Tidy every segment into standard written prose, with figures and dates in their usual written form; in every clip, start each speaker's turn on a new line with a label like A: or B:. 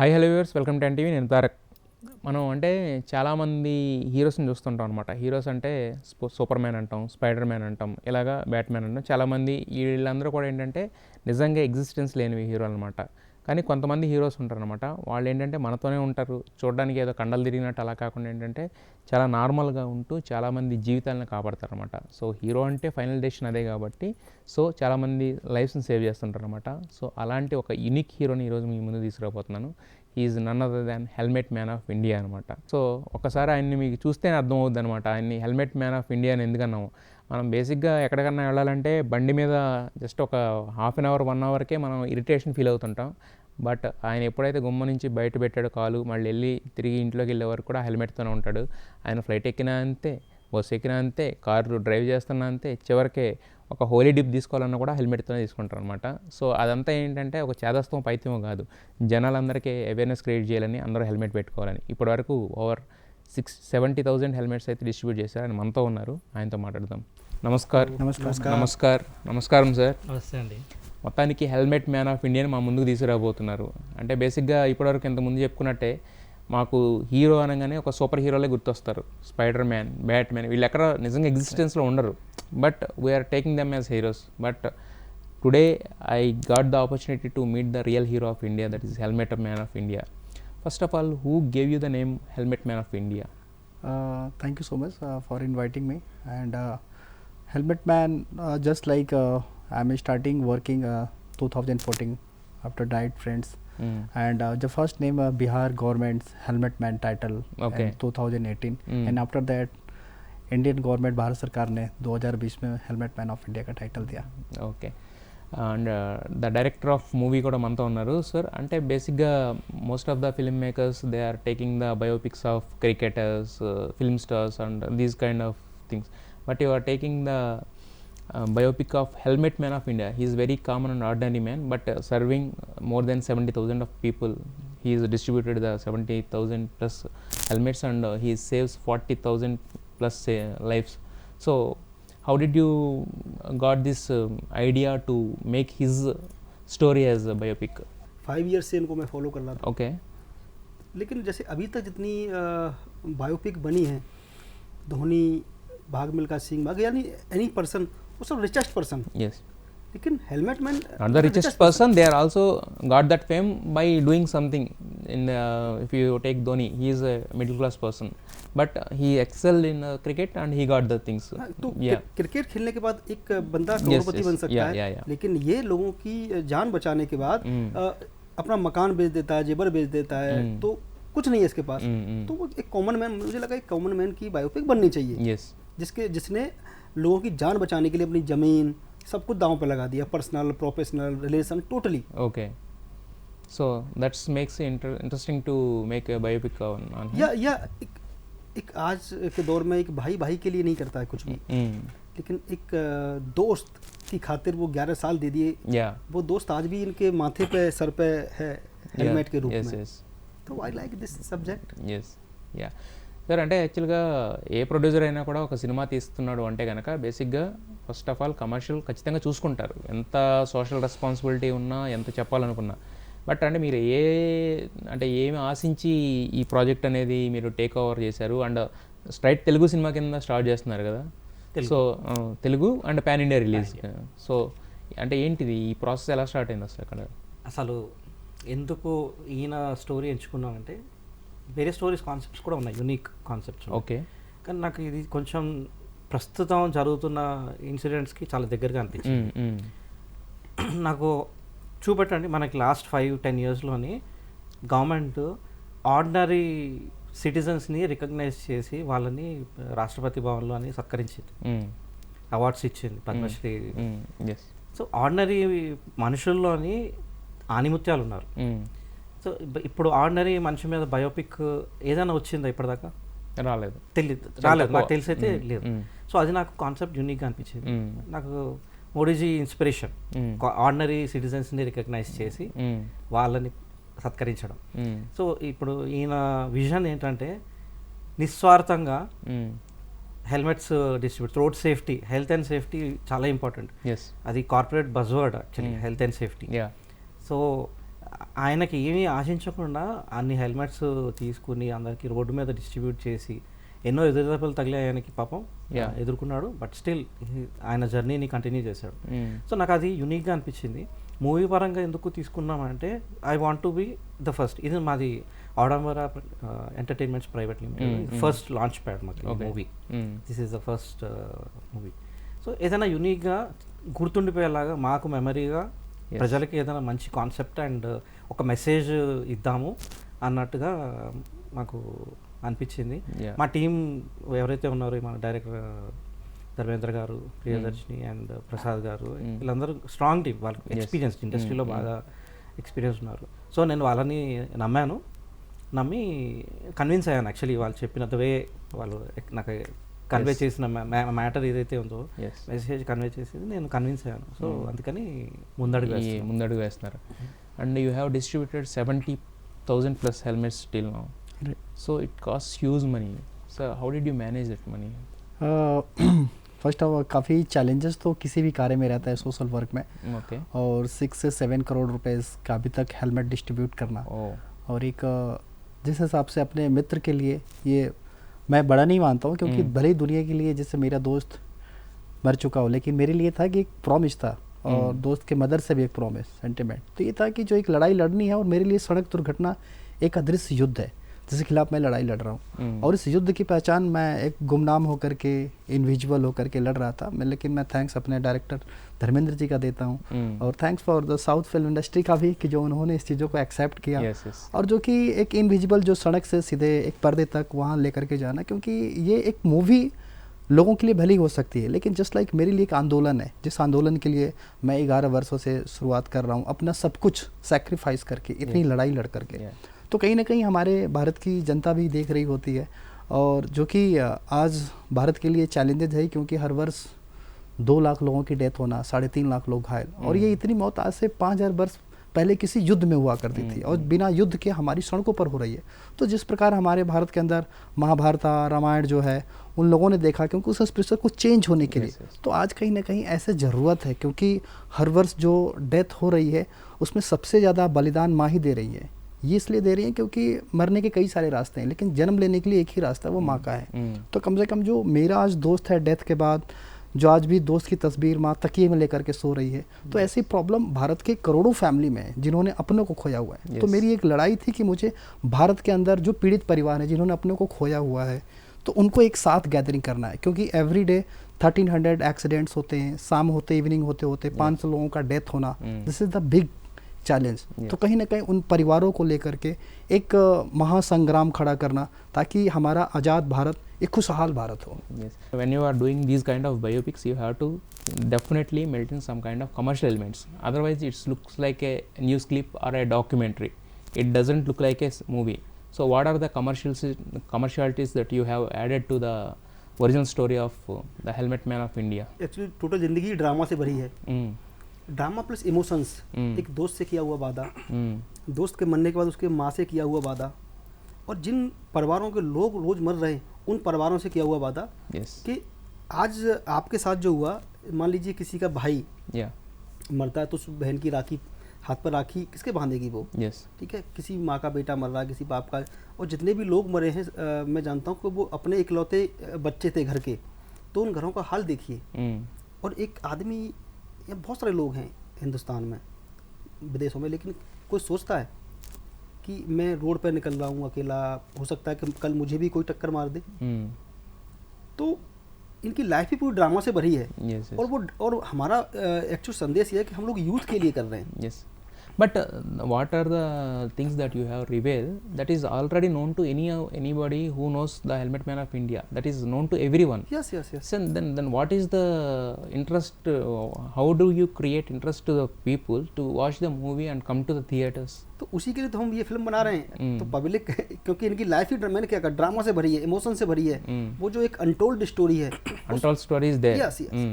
A: Hi hello viewers, welcome to NTV. నేను తారక్. మనం అంటే చాలామంది హీరోస్ని చూస్తుంటాం అనమాట. హీరోస్ అంటే సూపర్ మ్యాన్ అంటాం, స్పైడర్ మ్యాన్ అంటాం, ఇలాగా బ్యాట్మ్యాన్ అంటాం. చాలామంది వీళ్ళందరూ కూడా ఏంటంటే నిజంగా ఎగ్జిస్టెన్స్ లేనివి హీరోలు అనమాట. కానీ కొంతమంది హీరోస్ ఉంటారనమాట. వాళ్ళు ఏంటంటే మనతోనే ఉంటారు, చూడడానికి ఏదో కండలు తిరిగినట్టు అలా కాకుండా ఏంటంటే చాలా నార్మల్గా ఉంటూ చాలామంది జీవితాలను కాపాడతారనమాట. సో హీరో అంటే ఫైనల్ డెసిషన్ అదే కాబట్టి సో చాలామంది లైఫ్స్ని సేవ్ చేస్తుంటారనమాట. సో అలాంటి ఒక యూనిక్ హీరోని ఈరోజు మీ ముందు తీసుకురాబోతున్నాను. Is none other than helmet man of India అనమాట. సో ఒకసారి ఆయన్ని మీకు చూస్తేనే అర్థమవుద్ది అనమాట ఆయన్ని హెల్మెట్ మ్యాన్ ఆఫ్ ఇండియా అని ఎందుకన్నాము. మనం బేసిక్గా ఎక్కడికన్నా వెళ్ళాలంటే బండి మీద జస్ట్ ఒక హాఫ్ అన్ అవర్ 1 అవర్కే మనం ఇరిటేషన్ ఫీల్ అవుతుంటాం. బట్ ఆయన ఎప్పుడైతే గుమ్మ నుంచి బయట పెట్టాడో కాలు, మళ్ళీ వెళ్ళి తిరిగి ఇంట్లోకి వెళ్ళే వరకు కూడా హెల్మెట్తోనే ఉంటాడు. ఆయన ఫ్లైట్ ఎక్కినా అంతే, బస్సు ఎక్కినా అంతే, కారు డ్రైవ్ చేస్తున్నా అంతే, చివరికి ఒక హోలీ డిప్ తీసుకోవాలన్నా కూడా హెల్మెట్తోనే తీసుకుంటారు అనమాట. సో అదంతా ఏంటంటే ఒక చేదస్తం పైత్యమో కాదు, జనాలందరికీ అవేర్నెస్ క్రియేట్ చేయాలని, అందరూ హెల్మెట్ పెట్టుకోవాలని. ఇప్పటివరకు ఓవర్ 70,000 హెల్మెట్స్ అయితే డిస్ట్రిబ్యూట్ చేశారు. ఆయన మనతో ఉన్నారు, ఆయనతో మాట్లాడదాం. నమస్కారం సార్.
B: నమస్తే అండి.
A: మొత్తానికి హెల్మెట్ మ్యాన్ ఆఫ్ ఇండియాని మా ముందుకు తీసుకురాబోతున్నారు. అంటే బేసిక్గా ఇప్పటివరకు ఇంతకుముందు చెప్పుకున్నట్టే మాకు హీరో అనగానే ఒక సూపర్ హీరోలే గుర్తొస్తారు. స్పైడర్ మ్యాన్, బ్యాట్ మ్యాన్, వీళ్ళు ఎక్కడ నిజంగా ఎగ్జిస్టెన్స్లో ఉండరు. But we are taking them as heroes. But today I got the opportunity to meet the real hero of India, that is helmet man of India. First of all, who gave you the name helmet man of India?
C: Thank you so much for inviting me. And Helmet Man, just like I'm starting working 2014 after Diet Friends. And the first name Bihar government's Helmet Man title
A: Okay.
C: in 2018. And after that Indian government Bharat सरकार ने 2020 में helmet man of India का title दिया.
A: Okay. And the director of movie కూడా మనతో ఉన్నారు సార్. అంటే బేసిక్గా most of the film makers they are taking the biopics of cricketers, film stars and these kind of things. But you are taking the biopic of Helmet Man of India. He is very common and ordinary man, but serving more than 70,000 of people. He has distributed the 70,000 plus helmets and he saves 40,000 plus lives. So how did you got this idea to make his story as a biopic?
B: 5 years से इनको मैं follow कर रहा था.
A: Okay.
B: लेकिन जैसे अभी तक जितनी बायोपिक बनी है, धोनी, भाग मिल्खा सिंह, भाग यानी एनी पर्सन, वो सब रिचेस्ट पर्सन.
A: Yes.
B: लेकिन helmet man
A: Not the richest person, they are also got that fame by doing something. In if you take Dhoni, he is a middle class person, but he excelled in cricket and he got the things.
B: तो
A: Yeah.
B: Cricket खेलने के बाद एक बंदा करोड़पति
A: yes.
B: बन सकता
A: Yeah,
B: है.
A: yeah, yeah.
B: लेकिन ये लोगों की जान बचाने के बाद अपना मकान बेच देता है, जेवर बेच देता है, तो कुछ नहीं है इसके पास. तो वो एक कॉमन मैन, मुझे लगा एक कॉमन मैन की बायोपिक बननी चाहिए.
A: Yes.
B: जिसने लोगों की जान बचाने के लिए अपनी ज़मीन सब कुछ दांव पे लगा दिया, personal, professional, relation, totally.
A: Okay. So that makes it interesting to make a biopic on him.
B: या एक आज के दौर में एक भाई भाई के लिए नहीं करता है कुछ भी, लेकिन एक दोस्त की खातिर वो 11 साल दे दिए.
A: Yeah.
B: वो दोस्त आज भी इनके माथे पे, सर पे है हेलमेट के रूप
A: Yes,
B: में.
A: yes.
B: तो I like this subject.
A: Yes. Yeah sir, అంటే యాక్చువల్గా ఏ ప్రొడ్యూసర్ అయినా కూడా ఒక సినిమా తీస్తున్నాడు అంటే కనుక బేసిక్గా ఫస్ట్ ఆఫ్ ఆల్ కమర్షియల్ ఖచ్చితంగా చూసుకుంటారు, ఎంత సోషల్ రెస్పాన్సిబిలిటీ ఉన్నా, ఎంత చెప్పాలనుకున్నా. బట్ అంటే మీరు అంటే ఏమి ఆశించి ఈ ప్రాజెక్ట్ అనేది మీరు టేక్ ఓవర్ చేశారు? అండ్ స్ట్రైట్ తెలుగు సినిమా కింద స్టార్ట్ చేస్తున్నారు కదా. So Telugu and pan India release. So అంటే ఏంటిది ఈ ప్రాసెస్, ఎలా స్టార్ట్ అయింది అసలు అక్కడ?
D: అసలు ఎందుకు ఈయన స్టోరీ ఎంచుకున్నామంటే, వేరే స్టోరీస్ కాన్సెప్ట్స్ కూడా ఉన్నాయి, యూనిక్ కాన్సెప్ట్స్.
A: ఓకే.
D: కానీ నాకు ఇది కొంచెం ప్రస్తుతం జరుగుతున్న ఇన్సిడెంట్స్కి చాలా దగ్గరగా అనిపించింది. నాకు చూపెట్టండి, మనకి లాస్ట్ 5-10 ఇయర్స్లోని గవర్నమెంట్ ఆర్డినరీ సిటిజన్స్ని రికగ్నైజ్ చేసి వాళ్ళని రాష్ట్రపతి భవన్లో అని సత్కరించింది, అవార్డ్స్ ఇచ్చింది, పద్మశ్రీ. సో ఆర్డినరీ మనుషుల్లోని ఆనిముత్యాలు ఉన్నారు. సో ఇప్పుడు ఆర్డినరీ మనిషి మీద బయోపిక్ ఏదైనా వచ్చిందా ఇప్పటిదాకా?
A: రాలేదు.
D: రాలేదు, నాకు తెలిసి అయితే లేదు. సో అది నాకు కాన్సెప్ట్ యూనిక్గా అనిపించింది. నాకు మోడీజీ ఇన్స్పిరేషన్, ఆర్డినరీ సిటిజన్స్ని రికగ్నైజ్ చేసి వాళ్ళని సత్కరించడం. సో ఇప్పుడు ఈయన విజన్ ఏంటంటే నిస్వార్థంగా helmets distribute, road safety, health and safety చాలా ఇంపార్టెంట్. అది corporate buzzword actually, health and safety. So ఆయనకి ఏమీ ఆశించకుండా అన్ని హెల్మెట్స్ తీసుకుని అందరికి రోడ్డు మీద డిస్ట్రిబ్యూట్ చేసి ఎన్నో ఎదురుదెబ్బలు తగిలే ఆయనకి పాపం ఎదుర్కొన్నాడు. బట్ స్టిల్ ఆయన జర్నీని కంటిన్యూ చేశాడు. సో నాకు అది యూనిక్గా అనిపించింది. మూవీ పరంగా ఎందుకు తీసుకున్నామంటే I want to be the first. ఇది మాది Adambara entertainments private limited first launch pad మాకు movie. This is the first movie. So ఏదైనా యూనిక్గా గుర్తుండిపోయేలాగా మాకు మెమరీగా ప్రజలకి ఏదైనా మంచి కాన్సెప్ట్ అండ్ ఒక మెసేజ్ ఇద్దాము అన్నట్టుగా మాకు అనిపించింది. మా టీం ఎవరైతే ఉన్నారో మన డైరెక్టర్ ధర్మేంద్ర గారు, ప్రియదర్శిని అండ్ ప్రసాద్ గారు, వీళ్ళందరూ స్ట్రాంగ్ టీం. వాళ్ళకి ఎక్స్పీరియన్స్ ఇండస్ట్రీలో బాగా ఎక్స్పీరియన్స్ ఉన్నారు. సో నేను వాళ్ళని నమ్మి కన్విన్స్ అయ్యాను. యాక్చువల్లీ వాళ్ళు చెప్పినంత వే వాళ్ళు నాకు కన్వే చేసిన మ్యాటర్ ఏదైతే ఉందో మెసేజ్ కన్వే చేసేది నేను కన్విన్స్ అయ్యాను. సో అందుకని
A: ముందడుగు వేస్తున్నారు. And you have distributed 70,000 plus helmets till now. So it costs huge money. So how did you manage that money?
C: First of all काफ़ी चैलेंजेस तो किसी भी कार्य में रहता है सोशल वर्क में.
A: Okay.
C: और 6 से 7 करोड़ रुपए का अभी तक हेलमेट डिस्ट्रीब्यूट करना. और एक जिस हिसाब से अपने मित्र के लिए ये मैं बड़ा नहीं मानता हूँ, क्योंकि भले ही दुनिया के लिए जैसे मेरा दोस्त मर चुका हो, लेकिन मेरे लिए था कि एक प्रॉमिस था और दोस्त के मदर से भी एक प्रॉमिस सेंटिमेंट. तो ये था कि जो एक लड़ाई लड़नी है, और मेरे लिए सड़क दुर्घटना एक अदृश्य युद्ध है जिसके खिलाफ मैं लड़ाई लड़ रहा हूँ. और इस युद्ध की पहचान मैं एक गुमनाम होकर के, इनविजिबल होकर के लड़ रहा था मैं. लेकिन मैं थैंक्स अपने डायरेक्टर धर्मेंद्र जी का देता हूँ, और thanks for the south film industry का भी कि जो उन्होंने इस चीज़ों को एक्सेप्ट किया. और जो कि एक इनविजिबल जो सड़क से सीधे एक पर्दे तक वहाँ लेकर के जाना, क्योंकि ये एक मूवी लोगों के लिए भली हो सकती है, लेकिन जस्ट लाइक मेरे लिए एक आंदोलन है, जिस आंदोलन के लिए मैं 11 वर्षों से शुरुआत कर रहा हूँ, अपना सब कुछ सेक्रीफाइस करके, इतनी लड़ाई लड़ करके. तो कहीं ना कहीं हमारे भारत की जनता भी देख रही होती है, और जो कि आज भारत के लिए चैलेंजेज है, क्योंकि हर वर्ष 2 लाख लोगों की डेथ होना, 3.5 लाख लोग घायल, और ये इतनी मौत आज से 5000 वर्ष पहले किसी युद्ध में हुआ करती थी, और बिना युद्ध के हमारी सड़कों पर हो रही है. तो जिस प्रकार हमारे भारत के अंदर महाभारत रामायण जो है, उन लोगों ने देखा, क्योंकि उस स्पिरिचुअल को चेंज होने के लिए. तो आज कहीं ना कहीं ऐसे ज़रूरत है, क्योंकि हर वर्ष जो डेथ हो रही है उसमें सबसे ज़्यादा बलिदान माँ ही दे रही है. ये इसलिए दे रही है क्योंकि मरने के कई सारे रास्ते हैं, लेकिन जन्म लेने के लिए एक ही रास्ता है, वो माँ का है. तो कम से कम जो मेरा आज दोस्त है डेथ के बाद, जो आज भी दोस्त की तस्वीर माँ तकिए में लेकर के सो रही है, तो ऐसी प्रॉब्लम भारत के करोड़ों फैमिली में है जिन्होंने अपनों को खोया हुआ है. तो मेरी एक लड़ाई थी कि मुझे भारत के अंदर जो पीड़ित परिवार है जिन्होंने अपनों को खोया हुआ है, तो उनको एक साथ गैदरिंग करना है, क्योंकि एवरी डे 1300 एक्सीडेंट्स होते हैं, शाम होते इवनिंग होते होते 500 लोगों का डेथ होना. This is the big challenge. तो कहीं ना कहीं उन परिवारों को लेकर के एक महासंग्राम खड़ा करना, ताकि हमारा आज़ाद भारत एक खुशहाल भारत हो.
A: When you are doing these kind of biopics, you have to definitely melt in some kind of commercial elements. Otherwise, it looks like a news clip or a documentary. It doesn't look like a movie. So, what are the commercialities that you have added to the original story of the Helmet Man of India?
B: Actually total जिंदगी drama से भरी है. Drama plus emotions. एक दोस्त से किया हुआ वादा, दोस्त के मरने के बाद उसके माँ से किया हुआ वादा, और जिन परिवारों के लोग रोज मर रहे हैं उन परिवारों से किया हुआ वादा. कि आज आपके साथ जो हुआ, मान लीजिए किसी का भाई मरता है तो उस बहन की राखी, हाथ पर राखी किसके बांधेगी वो. ठीक है, किसी माँ का बेटा मर रहा है, किसी बाप का, और जितने भी लोग मरे हैं मैं जानता हूँ कि वो अपने इकलौते बच्चे थे घर के. तो उन घरों का हाल देखिए. और एक आदमी, या बहुत सारे लोग हैं हिंदुस्तान में, विदेशों में, लेकिन कोई सोचता है कि मैं रोड पर निकल रहा हूँ अकेला, हो सकता है कि कल मुझे भी कोई टक्कर मार दे. तो इनकी लाइफ ही पूरी ड्रामा से भरी है. और हमारा एक्चुअल संदेश ये है कि हम लोग यूथ के लिए कर रहे हैं.
A: But what are the things that you have revealed that is already known to anybody who knows the Helmet Man of India? That is known to everyone.
B: Yes.
A: So then what is the interest? How do you create interest to the people to watch the movie and come to the theaters?
B: तो उसी के लिए तो हम ये film बना रहे हैं. तो पब्लिक, क्योंकि इनकी लाइफ ही मैंने क्या कहा, ड्रामा से भरी है, इमोशन से भरी है. वो जो एक अनटोल्ड स्टोरी है,
A: untold story is there.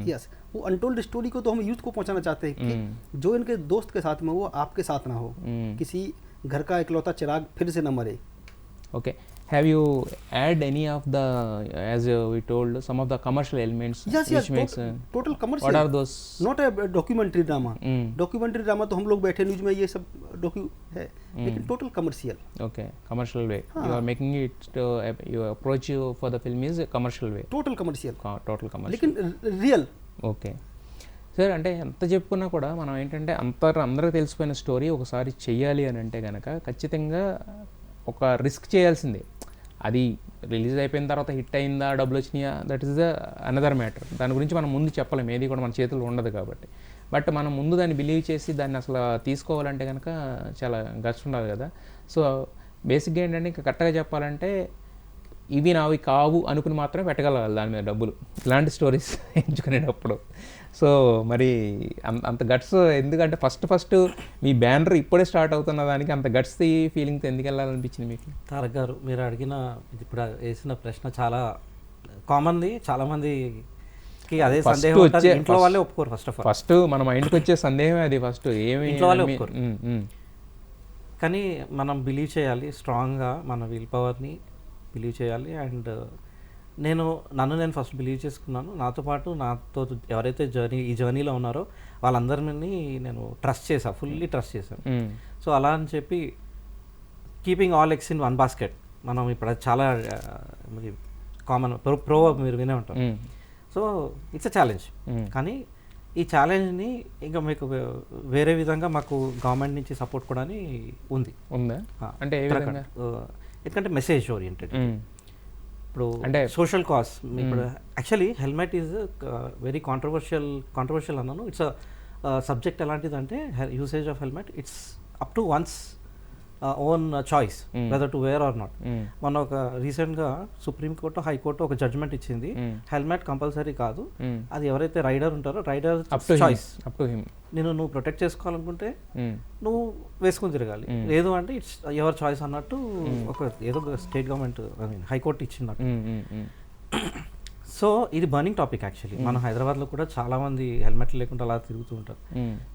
B: Yes. वो अनटोल्ड स्टोरी को तो हम यूथ को पहुंचाना चाहते हैं कि जो इनके दोस्त के साथ में वो आपके साथ ना हो. किसी घर का इकलौता चिराग फिर से न मरे.
A: Okay. Have you add any of the, as we told, some of the commercial elements
B: Yes,
A: which makes
B: total commercial.
A: what are those?
B: Not a documentary drama.
A: Mm.
B: Documentary drama तो हम लोग बैठे न्यूज में ये सब है, लेकिन total commercial.
A: Okay, commercial way. You
B: हाँ.
A: are making it to, your approach for the film is a commercial way.
B: Total commercial,
A: Total commercial.
B: लेकिन रियल.
A: ఓకే సార్, అంటే ఎంత చెప్పుకున్నా కూడా మనం ఏంటంటే అందరికీ తెలిసిపోయిన స్టోరీ ఒకసారి చెయ్యాలి అని అంటే కనుక ఖచ్చితంగా ఒక రిస్క్ చేయాల్సిందే. అది రిలీజ్ అయిపోయిన తర్వాత హిట్ అయిందా, డబ్బులు వచ్చినాయా, that is the another matter. దాని గురించి మనం ముందు చెప్పలేము, ఏది కూడా మన చేతుల్లో ఉండదు కాబట్టి. బట్ మనం ముందు దాన్ని బిలీవ్ చేసి దాన్ని అసలు తీసుకోవాలంటే కనుక చాలా గట్స్ ఉండాలి కదా. సో బేసిక్గా ఏంటంటే ఇంకా కరెక్ట్గా చెప్పాలంటే ఇవి నావి కావు అనుకుని మాత్రమే పెట్టగలగాలి దాని మీద డబ్బులు, ఇలాంటి స్టోరీస్ ఎంచుకునేటప్పుడు. సో మరి అంత గట్స్ ఎందుకంటే ఫస్ట్ మీ బ్యానర్ ఇప్పుడే స్టార్ట్ అవుతున్న దానికి అంత గట్స్ ఫీలింగ్తో ఎందుకు వెళ్ళాలనిపించింది మీకు?
D: తారక్ గారు, మీరు అడిగిన ఇప్పుడు వేసిన ప్రశ్న చాలా కామన్ది, చాలా మందికి అదే సందేహం ఉంటుంది. ఇంట్లో వాళ్ళే ఒప్పుకోరు. ఫస్ట్
A: మన మైండ్కి వచ్చే సందేహమే అది. ఫస్ట్ ఏమి
D: ఇంట్లో వాళ్ళే ఒప్పుకోరు. కానీ మనం బిలీవ్ చేయాలి స్ట్రాంగ్గా, మన విల్ పవర్ని బిలీవ్ చేయాలి. అండ్ నన్ను నేను ఫస్ట్ బిలీవ్ చేసుకున్నాను. నాతో పాటు నాతో ఎవరైతే ఈ జర్నీలో ఉన్నారో వాళ్ళందరినీ నేను ట్రస్ట్ చేశాను, ఫుల్లీ ట్రస్ట్ చేశాను. సో అలా అని చెప్పి keeping all eggs in one basket, మనం ఇప్పుడు అది చాలా కామన్ ప్రోవర్బ్ మీరు వినే ఉంటారు. So it's a challenge. కానీ ఈ ఛాలెంజ్ని ఇంకా మీకు వేరే విధంగా మాకు గవర్నమెంట్ నుంచి సపోర్ట్ కూడా
A: ఉందా? అంటే
D: ఎందుకంటే మెసేజ్ ఓరియంటెడ్. ఇప్పుడు అంటే సోషల్ కాజ్. ఇప్పుడు actually helmet is very controversial అన్నాను. ఇట్స్ సబ్జెక్ట్ ఎలాంటిదంటే usage of helmet it's up to one's own choice whether to wear or not. మొన్న ఒక రీసెంట్గా సుప్రీంకోర్టు, హైకోర్టు ఒక జడ్జ్మెంట్ ఇచ్చింది, హెల్మెట్ కంపల్సరీ కాదు, అది ఎవరైతే రైడర్ ఉంటారో రైడర్ చాయిస్. నువ్వు ప్రొటెక్ట్ చేసుకోవాలనుకుంటే నువ్వు వేసుకుని తిరగాలి, లేదు అంటే ఇట్స్ ఎవర్ చాయిస్ అన్నట్టు ఒక ఏదో స్టేట్ గవర్నమెంట్ హైకోర్టు ఇచ్చినట్టు. సో ఇది బర్నింగ్ టాపిక్ యాక్చువల్లీ. మన హైదరాబాద్లో కూడా చాలామంది హెల్మెట్ లేకుండా అలా తిరుగుతూ ఉంటారు.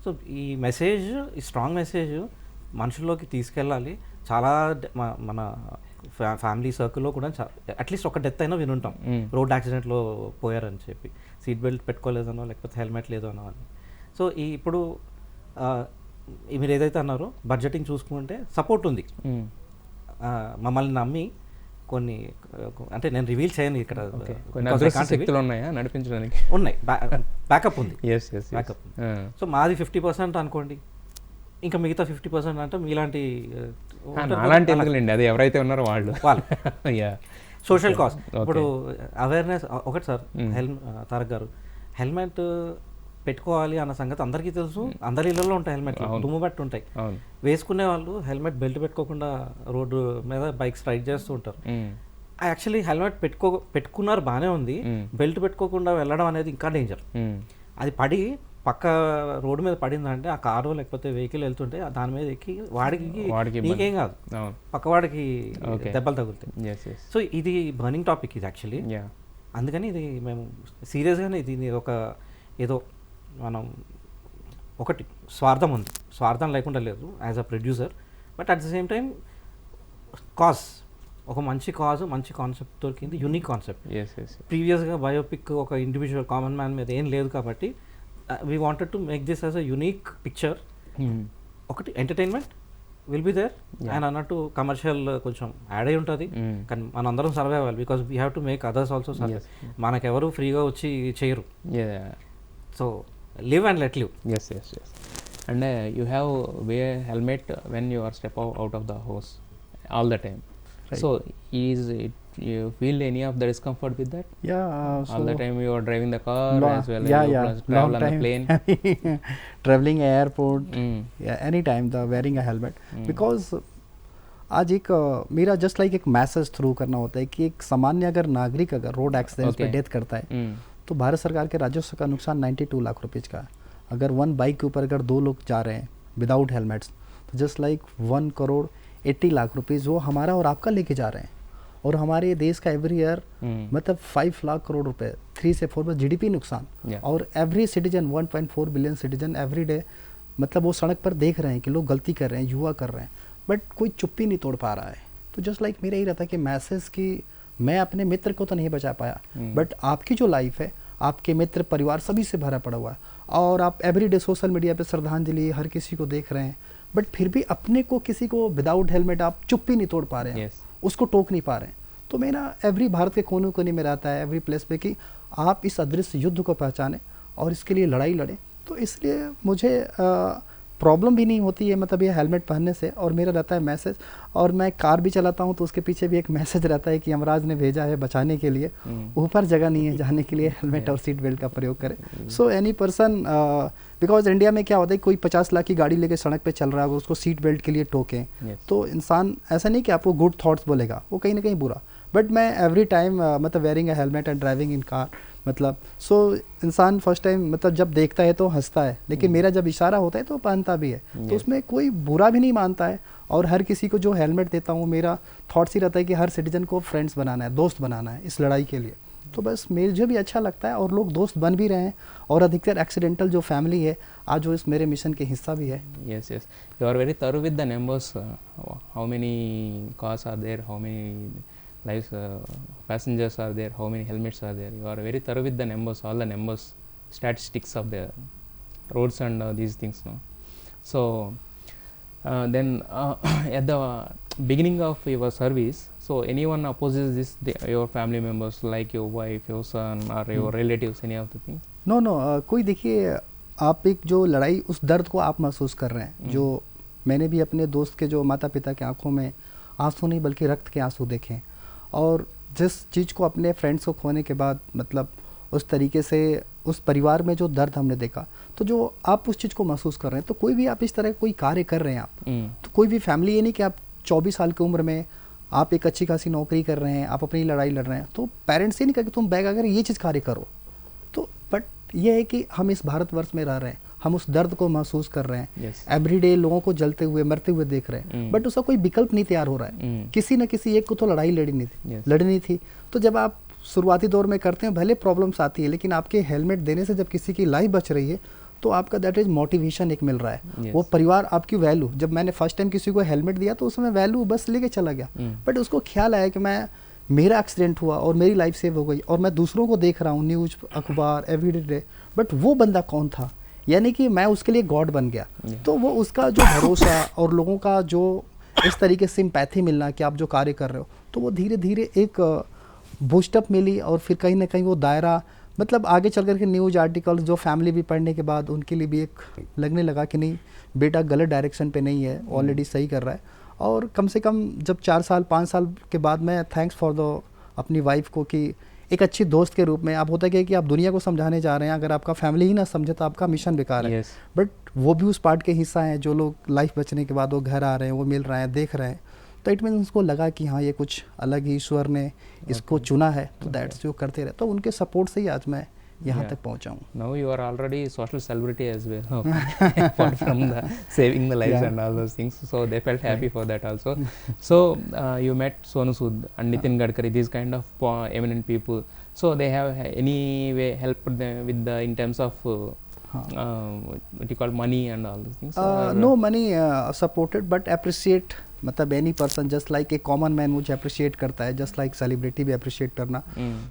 D: సో ఈ మెసేజ్, ఈ స్ట్రాంగ్ మెసేజ్ మనుషుల్లోకి తీసుకెళ్ళాలి. చాలా మన ఫ్యామిలీ సర్కిల్లో కూడా అట్లీస్ట్ ఒక డెత్ అయినా వినుంటాం, రోడ్ యాక్సిడెంట్లో పోయారని చెప్పి, సీట్ బెల్ట్ పెట్టుకోలేదనో లేకపోతే హెల్మెట్ లేదో అనో అని. సో ఇప్పుడు మీరు ఏదైతే అన్నారో బడ్జెటింగ్ చూసుకుంటే సపోర్ట్ ఉంది. మమ్మల్ని నమ్మి కొన్ని, అంటే నేను రివీల్ చేయను ఇక్కడ,
A: నడిపించడానికి
D: ఉన్నాయి, బ్యాకప్ ఉంది. బ్యాకప్. సో మాది 50% అనుకోండి, ఇంకా మిగతా 50% అంటే మీలాంటి
A: అది ఎవరైతే ఉన్నారో వాళ్ళు
D: సోషల్ కాస్ట్. ఇప్పుడు అవేర్నెస్ ఒకటి సార్, తారక్ గారు, హెల్మెట్ పెట్టుకోవాలి అన్న సంగతి అందరికీ తెలుసు. అందరి ఇళ్లలో ఉంటాయి హెల్మెట్, దుమ్ము బట్టి ఉంటాయి. వేసుకునే వాళ్ళు హెల్మెట్ బెల్ట్ పెట్టుకోకుండా రోడ్డు మీద బైక్స్ రైడ్ చేస్తూ ఉంటారు. యాక్చువల్లీ హెల్మెట్ పెట్టుకున్నారు బాగానే ఉంది, బెల్ట్ పెట్టుకోకుండా వెళ్ళడం అనేది ఇంకా డేంజర్. అది పడి పక్క రోడ్డు మీద పడిందంటే ఆ కారు లేకపోతే వెహికల్ వెళ్తుంటే దాని మీద ఎక్కి వాడికి నీకేం కాదు, పక్కవాడికి దెబ్బలు తగులుతాయి. సో ఇది బర్నింగ్ టాపిక్ ఇది యాక్చువల్లీ. అందుకని ఇది మేము సీరియస్గానే దీన్ని ఒక ఏదో మనం ఒకటి స్వార్థం ఉంది, స్వార్థం లేకుండా లేదు as a producer, but at the same time cause, ఒక మంచి కాజ్, మంచి కాన్సెప్ట్ దొరికింది, యూనిక్ కాన్సెప్ట్. ప్రీవియస్గా బయోపిక్ ఒక ఇండివిజువల్ కామన్ మ్యాన్ మీద ఏం లేదు కాబట్టి we wanted to make this as a unique picture. ఒకటి entertainment will be there and అన్నట్టు కమర్షియల్ కొంచెం యాడ్ అయి ఉంటుంది, కానీ మనందరం సర్వే అవ్వాలి because we have to make others also serve. మనకెవరు ఫ్రీగా వచ్చి చేయరు. So live and let live.
A: Yes. And you have wear helmet when you are step out of the house all the time. Right. So you feel any of the discomfort with that? All the time you are driving the car as well. Travel on the plane.
C: Traveling airport. Anytime the wearing a helmet. Because आज एक मेरा just like एक message through करना होता है कि एक सामान्य अगर नागरिक अगर रोड एक्सीडेंट पे डेथ करता है तो भारत सरकार के राजस्व का नुकसान 92 लाख रुपए का है. अगर वन बाइक के ऊपर अगर 2 लोग जा रहे हैं विदाउट हेलमेट्स तो just like 1 crore 80 lakh rupees वो हमारा और आपका लेके जा रहे हैं. और हमारे देश का एवरी ईयर मतलब 5 लाख करोड़ रुपए 3 से 4 जीडीपी नुकसान. और every citizen 1.4 billion citizen every day मतलब वो सड़क पर देख रहे हैं कि लोग गलती कर रहे हैं, युवा कर रहे हैं, बट कोई चुप्पी नहीं तोड़ पा रहा है तो जस्ट लाइक मेरा यही रहता है कि मैसेज की मैं अपने मित्र को तो नहीं बचा पाया, बट आपकी जो लाइफ है, आपके मित्र परिवार सभी से भरा पड़ा हुआ है, और आप एवरीडे सोशल मीडिया पे श्रद्धांजलि हर किसी को देख रहे हैं, बट फिर भी अपने को किसी को विदाउट हेलमेट आप चुप्पी नहीं तोड़ पा रहे हैं, उसको टोक नहीं पा रहे हैं। तो मेरा एवरी भारत के कोने कोने में रहता है, एवरी प्लेस पे, कि आप इस अदृश्य युद्ध को पहचानें और इसके लिए लड़ाई लड़ें। तो इसलिए मुझे प्रॉब्लम भी नहीं होती है मतलब ये हेलमेट पहनने से। और मेरा रहता है मैसेज, और मैं कार भी चलाता हूँ तो उसके पीछे भी एक मैसेज रहता है कि यमराज ने भेजा है बचाने के लिए, ऊपर जगह नहीं है जाने के लिए, हेलमेट और सीट बेल्ट का प्रयोग करें। So any person, because India में क्या होता है, कोई 50 लाख की गाड़ी लेके सड़क पे चल रहा है, अगर उसको सीट बेल्ट के लिए टोकें तो इंसान ऐसा नहीं कि आपको गुड थॉट्स बोलेगा, वो कहीं ना कहीं बुरा। बट मैं एवरी टाइम मतलब wearing a helmet and driving in car, मतलब सो इंसान फर्स्ट टाइम मतलब जब देखता है तो हंसता है, लेकिन मेरा जब इशारा होता है तो पहनता भी है, तो उसमें कोई बुरा भी नहीं मानता है। और हर किसी को जो हेलमेट देता हूँ, मेरा थॉट्स ही रहता है कि हर सिटीजन को फ्रेंड्स बनाना है, दोस्त बनाना है इस लड़ाई के लिए। तो बस मुझे भी अच्छा लगता है, और लोग दोस्त बन भी रहे हैं, और अधिकतर एक्सीडेंटल जो फैमिली है आज वो इस मेरे मिशन के हिस्सा भी है।
A: Yes, yes. You are very thorough with the numbers. How many cars are there? How many lives, passengers are there? How many helmets are there? You are very thorough with the numbers, all the numbers, statistics of the roads and these things. No? So then at the beginning of your service, so anyone opposes this, your family members like your wife, your son, or your relatives, any of the things?
C: No no, कोई देखिए, आप एक जो लड़ाई, उस दर्द को आप महसूस कर रहे हैं, जो मैंने भी अपने दोस्त के जो माता पिता के आंखों में आंसू नहीं बल्कि रक्त के आंसू देखे, और जिस चीज़ को अपने फ्रेंड्स को खोने के बाद मतलब उस तरीके से उस परिवार में जो दर्द हमने देखा, तो जो आप उस चीज़ को महसूस कर रहे हैं, तो कोई भी आप इस तरह कोई कार्य कर रहे हैं आप, तो कोई भी फैमिली, ये नहीं कि आप 24 साल की उम्र में आप एक अच्छी खासी नौकरी कर रहे हैं, आप अपनी लड़ाई लड़ रहे हैं, तो पेरेंट्स ये नहीं कहा कि तुम बैग अगर ये चीज़ कार्य करो, तो बट ये है कि हम इस भारतवर्ष में रह रहे हैं, हम उस दर्द को महसूस कर रहे हैं, एवरीडे लोगों को जलते हुए मरते हुए देख रहे हैं, बट उसका कोई विकल्प नहीं तैयार हो रहा है। किसी न किसी एक को तो लड़ाई लड़नी थी। तो जब आप शुरुआती दौर में करते हैं, भले प्रॉब्लम्स आती है, लेकिन आपके हेलमेट देने से जब किसी की लाइफ बच रही है, तो आपका दैट इज मोटिवेशन एक मिल रहा है। वो परिवार आपकी वैल्यू, जब मैंने फर्स्ट टाइम किसी को हेलमेट दिया तो उसमें वैल्यू बस लेके चला गया, बट उसको ख्याल आया कि मेरा एक्सीडेंट हुआ और मेरी लाइफ सेव हो गई, और मैं दूसरों को देख रहा हूँ, न्यूज़, अखबार, एवरीडे, बट वो बंदा कौन था, यानी कि मैं उसके लिए गॉड बन गया। तो वो उसका जो भरोसा और लोगों का जो इस तरीके से सिंपैथी मिलना कि आप जो कार्य कर रहे हो, तो वो धीरे धीरे एक बूस्टअप मिली, और फिर कहीं ना कहीं वो दायरा मतलब आगे चल कर के न्यूज़ आर्टिकल्स जो फैमिली भी पढ़ने के बाद उनके लिए भी एक लगने लगा कि नहीं बेटा गलत डायरेक्शन पे नहीं है, ऑलरेडी सही कर रहा है। और कम से कम जब 4 साल 5 साल के बाद मैं थैंक्स फॉर द अपनी वाइफ को कि एक अच्छी दोस्त के रूप में, आप होता है कि आप दुनिया को समझाने जा रहे हैं, अगर आपका फैमिली ही ना समझे तो आपका मिशन बेकार है। बट वो भी उस पार्ट के हिस्सा हैं, जो लोग लाइफ बचने के बाद वो घर आ रहे हैं, वो मिल रहे हैं, देख रहे हैं, तो इट मीन्स उसको लगा कि हाँ ये कुछ अलग ही ईश्वर ने इसको चुना है, तो दैट्स जो करते रहे, तो उनके सपोर्ट से ही आज मैं यहाँ तक पहुँचा हूँ।
A: Now you are already social celebrity as well, apart from the saving the lives and all those things. So they felt happy for that also. So you met Sonu Sood and Nitin Gadkari, these kind of eminent people. So they have any way helped them with the in terms of what you call money and all those things?
C: No money supported, but appreciate, मतलब any person just like a common man मुझे appreciate करता है, just like celebrity भी appreciate करना।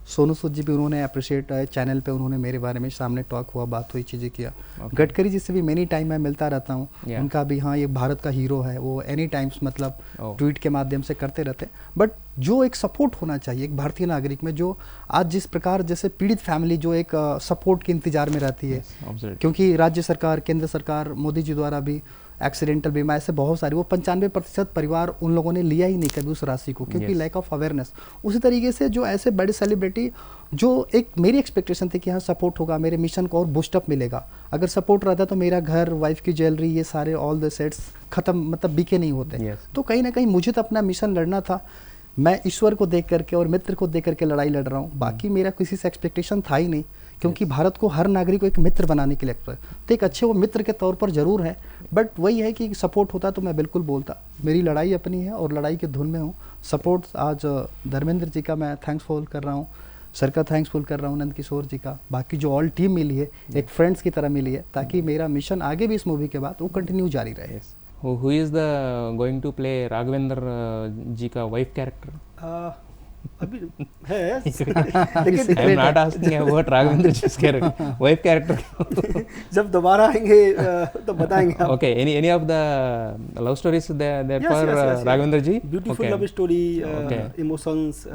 C: सोनू सूद जी भी उन्होंने appreciate channel पे उन्होंने मेरे बारे में सामने टॉक हुआ, बात हुई, चीज़ें किया। गडकरी जी से भी मेनी टाइम मैं मिलता रहता हूँ, उनका भी हाँ ये भारत का हीरो है, वो एनी टाइम्स मतलब ट्वीट के माध्यम से करते रहते हैं। बट जो एक सपोर्ट होना चाहिए एक भारतीय नागरिक में, जो आज जिस प्रकार जैसे पीड़ित फैमिली जो एक सपोर्ट के इंतजार में रहती है, क्योंकि राज्य सरकार, केंद्र सरकार, मोदी जी द्वारा भी एक्सीडेंटल बीमा, ऐसे बहुत सारी, वो 95% परिवार उन लोगों ने लिया ही नहीं कभी उस राशि को, क्योंकि लैक ऑफ अवेयरनेस। उसी तरीके से जो ऐसे बड़े सेलिब्रिटी, जो एक मेरी एक्सपेक्टेशन थी कि हाँ सपोर्ट होगा, मेरे मिशन को और बूस्टअप मिलेगा, अगर सपोर्ट रहता तो मेरा घर, वाइफ की ज्वेलरी, ये सारे ऑल द सेट्स खत्म मतलब बिके नहीं होते। तो कहीं ना कहीं मुझे तो अपना मिशन लड़ना था, मैं ईश्वर को देख करके और मित्र को देख करके लड़ाई लड़ रहा हूँ, बाकी मेरा किसी से एक्सपेक्टेशन था ही नहीं, क्योंकि भारत को हर नागरिक को एक मित्र बनाने के लिए तो एक अच्छे वो मित्र के तौर पर ज़रूर है, बट वही है कि सपोर्ट होता तो मैं बिल्कुल बोलता। मेरी लड़ाई अपनी है और लड़ाई की धुन में हूँ। सपोर्ट आज धर्मेंद्र जी का मैं थैंक्सफुल कर रहा हूँ, सर का थैंक्सफुल कर रहा हूँ, नंद किशोर जी का, बाकी जो ऑल टीम मिली है एक फ्रेंड्स की तरह मिली है, ताकि मेरा मिशन आगे भी इस मूवी के बाद वो कंटिन्यू जारी रहे।
A: who is the going to play Raghavendra जी का wife character?
B: अभी है
A: I am not asking about Raghavendra ji's character, wife character.
B: जब दोबारा आएंगे तो बताएंगे आप.
A: Okay, any of the love stories there
B: Yes,
A: for
B: yes, yes, yes.
A: Raghavendra ji?
B: Beautiful
A: Okay.
B: Love story,
A: Okay.
B: Emotions,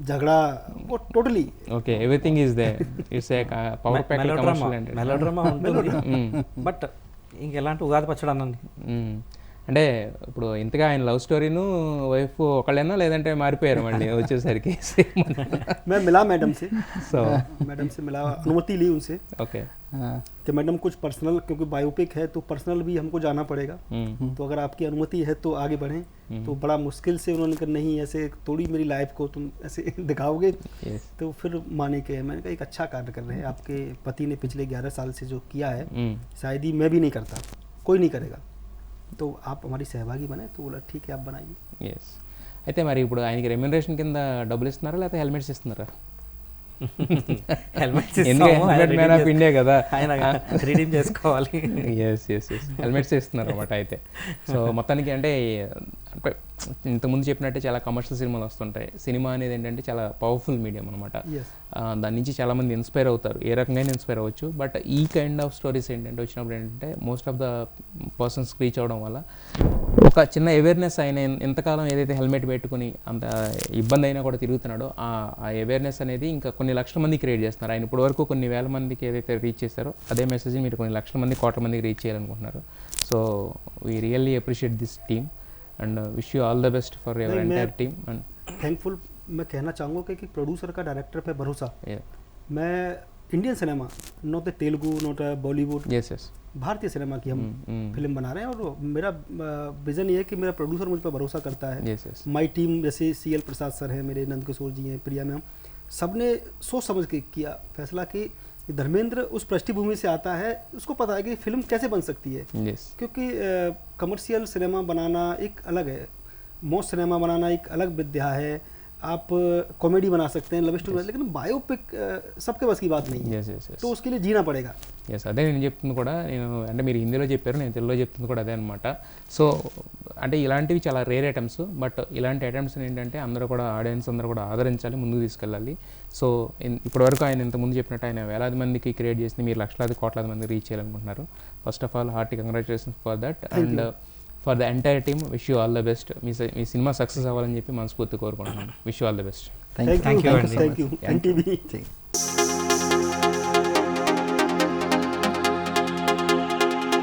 B: झगड़ा, वो totally.
A: Okay, everything is there. It's a power pack commercial ended.
D: Melodrama ఉంటుంది
A: Mm.
D: But ఇంకెలాంటి Ugadi పచ్చడి అనండి.
A: Mm. అంటే ఇప్పుడు ఇంతగా ఆయన love స్టోరీను wife ఒకళ్ళేనా లేదంటే మారిపోయారు మళ్ళీ వచ్చేసరికి
B: मैं मिला मैडम से,
A: సో
B: मैडम से मिला, अनुमति ली उनसे
A: ఓకే
B: कि मैडम कुछ पर्सनल, क्योंकि बायोपिक है तो पर्सनल भी हमको जाना पड़ेगा, तो अगर आपकी अनुमति है तो आगे बढ़ें. तो बड़ा मुश्किल से उन्होंने कहा नहीं ऐसे थोड़ी मेरी लाइफ को तुम ऐसे दिखाओगे,
A: यस
B: तो फिर माने के. मैंने कहा एक अच्छा कार्य कर रहे हैं, आपके पति ने पिछले 11 साल से जो किया है शायद ही मैं भी नहीं करता, कोई नहीं करेगा, तो आप हमारी सहभागी बने. तो बोला ठीक है आप बनाइए.
A: ఎస్ అయితే మరి ఇప్పుడు ఆయనకి రెమ్యూనరేషన్ కింద డబ్బులు ఇస్తున్నారా లేకపోతే హెల్మెట్స్ ఇస్తున్నారా?
D: హెల్మెట్స్
A: ఎందుకంటే హెల్మెట్ మ్యాన్ ఆఫ్ ఇండియా కదా,
D: ఆయన రిడీమ్ చేసుకోవాలి.
A: ఎస్ ఎస్ ఎస్ హెల్మెట్స్ ఇస్తున్నారు అనమాట అయితే. సో మొత్తానికి అంటే ఇంతకుముందు చెప్పినట్టే చాలా కమర్షియల్ సినిమాలు వస్తుంటాయి. సినిమా అనేది ఏంటంటే చాలా పవర్ఫుల్ మీడియం అనమాట.
B: Yes.
A: దాని నుంచి చాలామంది ఇన్స్పైర్ అవుతారు, ఏ రకంగా ఇన్స్పైర్ అవ్వచ్చు. బట్ ఈ కైండ్ ఆఫ్ స్టోరీస్ ఏంటంటే వచ్చినప్పుడు ఏంటంటే most of the persons reach అవ్వడం వల్ల ఒక చిన్న అవేర్నెస్, ఆయన ఎంతకాలం ఏదైతే హెల్మెట్ పెట్టుకుని అంత ఇబ్బంది అయినా కూడా తిరుగుతున్నాడో ఆ అవేర్నెస్ అనేది ఇంకా కొన్ని లక్షల మంది క్రియేట్ చేస్తున్నారు. ఆయన ఇప్పటి వరకు కొన్ని వేల మందికి ఏదైతే రీచ్ చేశారో అదే మెసేజ్ మీరు కొన్ని లక్షల మంది, కోట్ల మందికి రీచ్ చేయాలనుకుంటున్నారు. So we really appreciate this team and wish you all the best for your
B: नहीं,
A: entire
B: मैं
A: team and
B: थैंकफुल मैं कहना चाहूँगा कि प्रोड्यूसर का डायरेक्टर पे भरोसा.
A: yeah.
B: मैं Indian cinema, not Telugu, not Bollywood,
A: yes yes
B: भारतीय सिनेमा की हम फिल्म बना रहे हैं, और मेरा विज़न ये है कि मेरा प्रोड्यूसर मुझ पर भरोसा करता है.
A: yes yes
B: माई टीम जैसे CL प्रसाद सर हैं, मेरे नंद किशोर जी हैं, प्रिया मैम, सब ने सोच समझ के किया फैसला कि धर्मेंद्र उस पृष्ठभूमि से आता है, उसको पता है कि फिल्म कैसे बन सकती है.
A: yes
B: क्योंकि कमर्शियल सिनेमा बनाना एक अलग है, मौज सिनेमा बनाना एक अलग विद्या है. आप कॉमेडी बना सकते हैं, लव स्टोरी, लेकिन बायोपिक सबके बस की बात नहीं है.
A: yes yes yes
B: तो उसके लिए जीना पड़ेगा.
A: ఎస్ అదే నేను చెప్తుంది కూడా, నేను అంటే మీరు హిందీలో చెప్పారు, నేను తెలుగులో చెప్తుంది కూడా అదే అనమాట. సో అంటే ఇలాంటివి చాలా రేర్ ఐటమ్స్, బట్ ఇలాంటి ఐటమ్స్ ఏంటంటే అందరూ కూడా, ఆడియన్స్ అందరూ కూడా ఆదరించాలి, ముందుకు తీసుకెళ్ళాలి. సో ఇప్పటివరకు ఆయన ఇంతకుముందు చెప్పినట్టు ఆయన వేలాది మందికి క్రియేట్ చేసింది, మీరు లక్షలాది కోట్లాది మందికి రీచ్ చేయాలనుకుంటున్నారు. First of all hearty congratulations for that, and for the entire team wish you all the best. Me cinema success అవ్వాలని చెప్పి మనస్ఫూర్తి కోరుకుంటున్నాను. Wish you all the best.
C: Thank you.
B: Thank you,
D: Andy.
B: thank you, NTV.
C: Thank you.